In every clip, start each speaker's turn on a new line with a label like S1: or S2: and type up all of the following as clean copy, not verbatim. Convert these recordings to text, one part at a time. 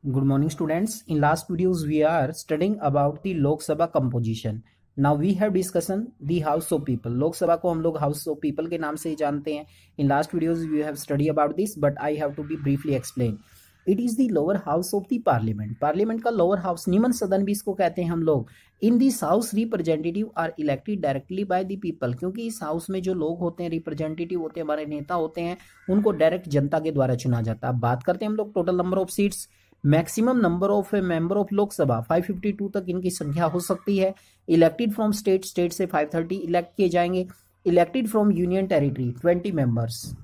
S1: Good morning, students. In last videos, we are studying about the Lok Sabha composition. Now we have discussion the House of People. लोक सभा को हम लोग House of People के नाम से ही जानते हैं. In last videos, we have studied about this, but I have to be briefly explain. It is the lower house of the parliament. Parliament का lower house, निम्न सदन भी इसको कहते हैं हम लोग. In this house, representative are elected directly by the people. क्योंकि इस हाउस में जो लोग होते हैं, रिप्रेजेंटेटिव होते हैं, हमारे नेता होते हैं, उनको डायरेक्ट जनता के द्वारा चुना जाता है. अब बात करते हैं हम लोग total number of seats. Maximum number of member of Lok Sabha 552 तक इनकी संख्या हो सकती है. इलेक्टेड फ्रॉम स्टेट से 530 इलेक्ट किए जाएंगे. Elected from union territory 20 members,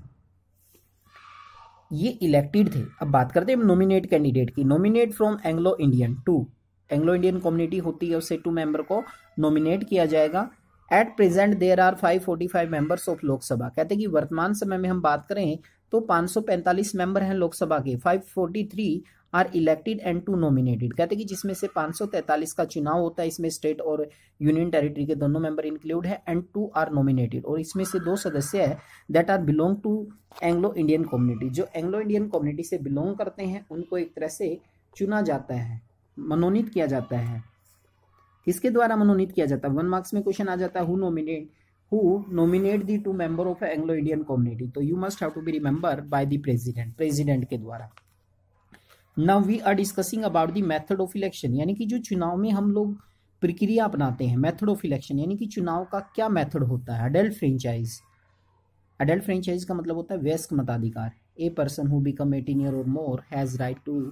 S1: ये इलेक्टेड थे. अब बात करते हैं नॉमिनेट कैंडिडेट की. Nominate from Anglo Indian, 2 Anglo Indian community होती है, उससे 2 मेंबर को नॉमिनेट किया जाएगा. At present there are 545 members of Lok Sabha. कहते हैं कि वर्तमान समय में हम बात करें तो 545 मेंबर हैं लोकसभा के. 543 आर इलेक्टेड एंड 2 नॉमिनेटेड. कहते हैं कि जिसमें से 543 का चुनाव होता है, इसमें स्टेट और यूनियन टेरिटरी के दोनों मेंबर इंक्लूड है, एंड 2 आर नॉमिनेटेड. और इसमें से 2 सदस्य है that are belong to Anglo Indian community. जो एंग्लो इंडियन कम्युनिटी से बिलोंग करते हैं उनको एक तरह से चुना जाता है, मनोनीत किया जाता है. किसके द्वारा मनोनीत किया जाता है? 1 मार्क्स में क्वेश्चन आ जाता है, who nominate the 2 member of Anglo Indian community. तो you must have to be remember by the president के द्वारा. Now we are discussing about the method of election. यानी कि जो चुनाव में हम लोग प्रक्रिया अपनाते हैं, मेथड ऑफ इलेक्शन यानी कि चुनाव का क्या मेथड होता है. Adult franchise. अडल्ट फ्रेंचाइज का मतलब होता है वयस्क मताधिकार. A person who become 18 year और more has right to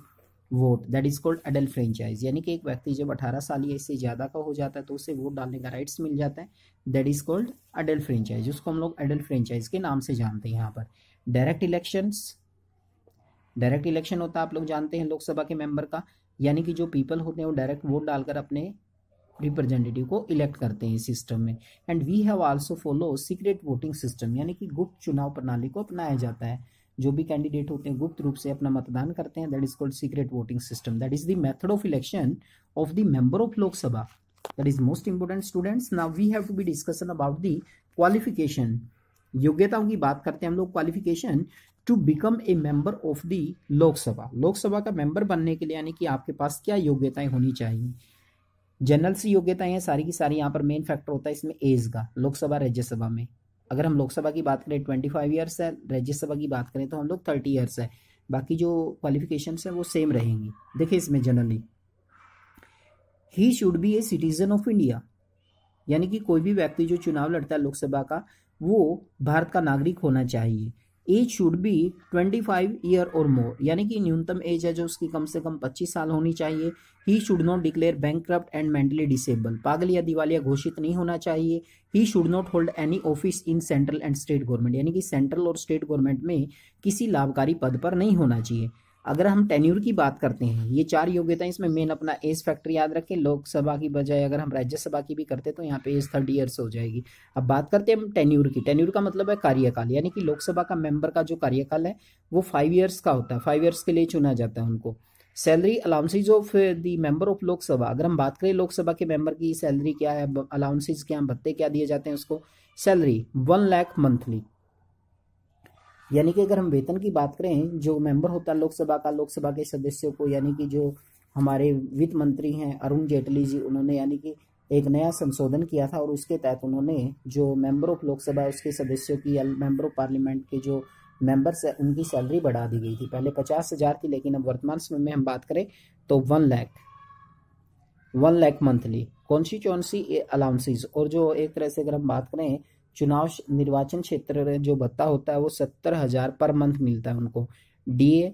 S1: vote, that is called adult franchise. यानी कि एक व्यक्ति जब 18 साल या इससे ज्यादा का हो जाता है तो उसे वोट डालने का राइट्स मिल जाता है. That is called adult franchise. उसको हम लोग अडल्ट फ्रेंचाइज के नाम से जानते हैं. यहाँ पर डायरेक्ट इलेक्शन होता है, आप लोग जानते हैं, लोकसभा के मेंबर का. यानी कि जो पीपल होते हैं वो डायरेक्ट वोट डालकर अपने रिप्रेजेंटेटिव को इलेक्ट करते हैं इस सिस्टम में. And we have also follow secret voting system. यानी कि गुप्त चुनाव प्रणाली को अपनाया जाता है. जो भी कैंडिडेट होते हैं गुप्त रूप से अपना मतदान करते हैं. That is called secret voting system. That is the method of election of the member of Lok Sabha. That is most important students. Now we have to be discussion about the qualification. योग्यताओं की बात करते हैं हम लोग. Qualification to become a member of the Lok Sabha. Lok Sabha का member बनने के लिए यानी कि आपके पास क्या योग्यताएं होनी चाहिए. जनरल सी योग्यताएं हैं सारी की सारी. यहाँ पर मेन फैक्टर होता है इसमें एज का. लोकसभा राज्यसभा में अगर हम लोकसभा की बात करें 25 ईयर्स है, राज्यसभा की बात करें तो हम लोग 30 ईयर्स है. बाकी जो क्वालिफिकेशन है वो सेम रहेंगी. देखिए इसमें generally he should be a citizen of India. यानी कि कोई भी व्यक्ति जो चुनाव लड़ता है लोकसभा का वो भारत का नागरिक होना चाहिए. एज शुड बी 25 ईयर और मोर. यानी कि न्यूनतम एज है जो उसकी कम से कम 25 साल होनी चाहिए. He should not declare bankrupt and mentally disable. पागल या दिवालिया घोषित नहीं होना चाहिए. He should not hold any office in central and state government. यानी कि सेंट्रल और स्टेट गवर्नमेंट में किसी लाभकारी पद पर नहीं होना चाहिए. अगर हम टेन्यूर की बात करते हैं, ये 4 योग्यता इसमें मेन अपना एज फैक्टर याद रखें. लोकसभा की बजाय अगर हम राज्यसभा की भी करते तो यहाँ पे एज 30 ईयर्स हो जाएगी. अब बात करते हैं हम टेन्यूर की. टेन्यूर का मतलब है कार्यकाल. यानी कि लोकसभा का मेंबर का जो कार्यकाल है वो 5 ईयर्स का होता है. 5 ईयर्स के लिए चुना जाता है उनको. Salary allowances of the member of Lok Sabha. अगर हम बात करें लोकसभा के मेंबर की सैलरी क्या है, अलाउंसेज क्या, भत्ते क्या दिए जाते हैं उसको. Salary 1 lakh monthly. यानी कि अगर हम वेतन की बात करें, जो मेंबर होता है लोकसभा का, लोकसभा के सदस्यों को, यानी कि जो हमारे वित्त मंत्री हैं अरुण जेटली जी, उन्होंने यानी कि एक नया संशोधन किया था और उसके तहत उन्होंने जो मेंबर ऑफ लोकसभा उसके सदस्यों की या मेंबर ऑफ पार्लियामेंट के जो मेंबर्स है उनकी सैलरी बढ़ा दी गई थी. पहले 50,000 थी, लेकिन अब वर्तमान समय में हम बात करें तो 1 लाख मंथली. Constituency allowances. और जो एक तरह से अगर हम बात करें चुनाव निर्वाचन क्षेत्र जो भत्ता होता है वो 70,000 पर मंथ मिलता है उनको. DA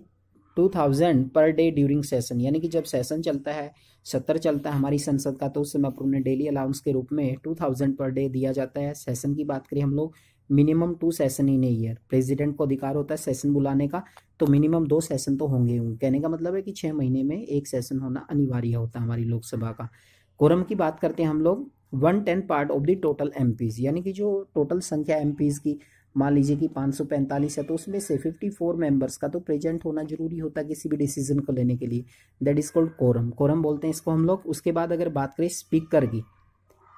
S1: 2000 per day during session. यानी कि जब सेशन चलता है, सत्र चलता है हमारी संसद का, तो उस समय पर उन्हें डेली अलाउंस के रूप में 2000 पर डे दिया जाता है. सेशन की बात करें हम लोग, minimum 2 session in a year. President को अधिकार होता है सेशन बुलाने का, तो मिनिमम 2 सेशन तो होंगे. कहने का मतलब है कि 6 महीने में 1 सेशन होना अनिवार्य होता है हमारी लोकसभा का. कोरम की बात करते हैं हम लोग. 1/10 part of the total MPs. यानी कि जो टोटल संख्या MPs की मान लीजिए कि 545 है तो उसमें से 54 मेंबर्स का तो प्रेजेंट होना जरूरी होता है किसी भी डिसीजन को लेने के लिए. That is called quorum. Quorum बोलते हैं इसको हम लोग. उसके बाद अगर बात करें स्पीकर की,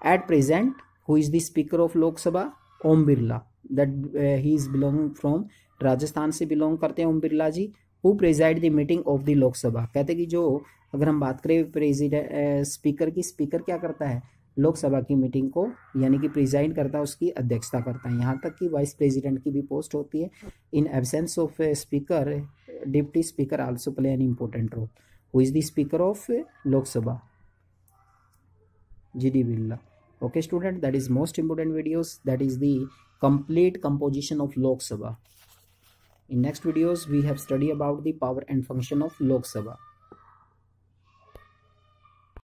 S1: at present who is the speaker of Lok Sabha? Om Birla. That he is belong from Rajasthan से बिलोंग करते हैं Om Birla ji. Who preside the meeting of the Lok Sabha, कहते कि जो अगर हम बात करें प्रेसिडेंट स्पीकर की, स्पीकर क्या करता है, लोकसभा की मीटिंग को यानी कि प्रिजाइड करता है, उसकी अध्यक्षता करता है। यहाँ तक कि वाइस प्रेसिडेंट की भी पोस्ट होती है। In absence of speaker deputy speaker also play an important role. Who is the speaker of Lok Sabha? G.D. Birla. Okay student, that is most important videos, that is the complete composition of Lok Sabha. In next videos we have study about the power and function of Lok Sabha.